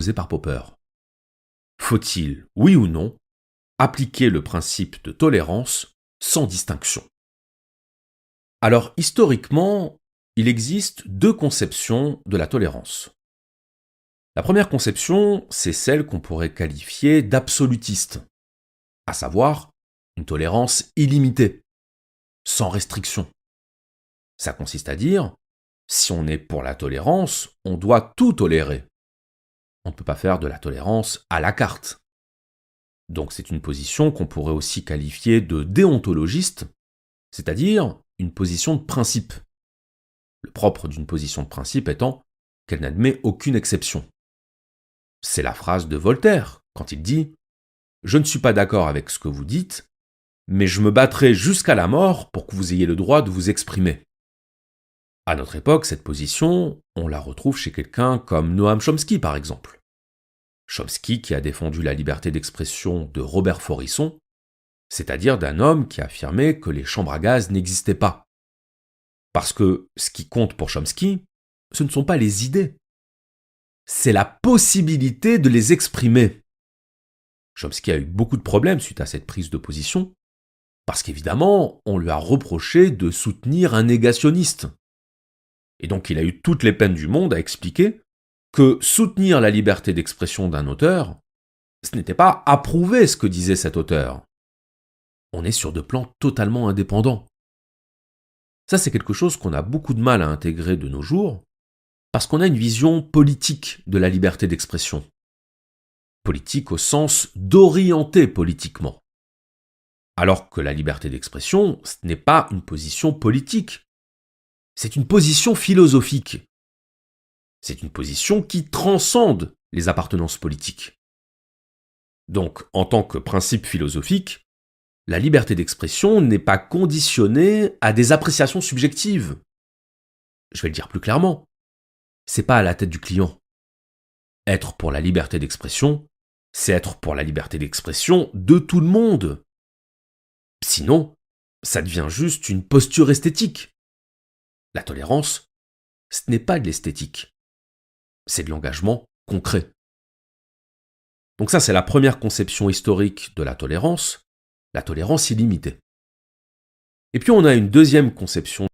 posée par Popper. Faut-il, oui ou non, appliquer le principe de tolérance sans distinction? Alors, historiquement, il existe deux conceptions de la tolérance. La première conception, c'est celle qu'on pourrait qualifier d'absolutiste, à savoir une tolérance illimitée, sans restriction. Ça consiste à dire, si on est pour la tolérance, on doit tout tolérer. On ne peut pas faire de la tolérance à la carte. Donc c'est une position qu'on pourrait aussi qualifier de déontologiste, c'est-à-dire une position de principe. Le propre d'une position de principe étant qu'elle n'admet aucune exception. C'est la phrase de Voltaire, quand il dit « Je ne suis pas d'accord avec ce que vous dites, mais je me battrai jusqu'à la mort pour que vous ayez le droit de vous exprimer. » À notre époque, cette position, on la retrouve chez quelqu'un comme Noam Chomsky, par exemple. Chomsky qui a défendu la liberté d'expression de Robert Faurisson, c'est-à-dire d'un homme qui affirmait que les chambres à gaz n'existaient pas. Parce que ce qui compte pour Chomsky, ce ne sont pas les idées. C'est la possibilité de les exprimer. Chomsky a eu beaucoup de problèmes suite à cette prise de position, parce qu'évidemment, on lui a reproché de soutenir un négationniste. Et donc il a eu toutes les peines du monde à expliquer que soutenir la liberté d'expression d'un auteur, ce n'était pas approuver ce que disait cet auteur. On est sur deux plans totalement indépendants. Ça, c'est quelque chose qu'on a beaucoup de mal à intégrer de nos jours, parce qu'on a une vision politique de la liberté d'expression. Politique au sens d'orienter politiquement. Alors que la liberté d'expression, ce n'est pas une position politique. C'est une position philosophique. C'est une position qui transcende les appartenances politiques. Donc, en tant que principe philosophique, la liberté d'expression n'est pas conditionnée à des appréciations subjectives. Je vais le dire plus clairement. C'est pas à la tête du client. Être pour la liberté d'expression, c'est être pour la liberté d'expression de tout le monde. Sinon, ça devient juste une posture esthétique. La tolérance, ce n'est pas de l'esthétique. C'est de l'engagement concret. Donc ça, c'est la première conception historique de la tolérance illimitée. Et puis on a une deuxième conception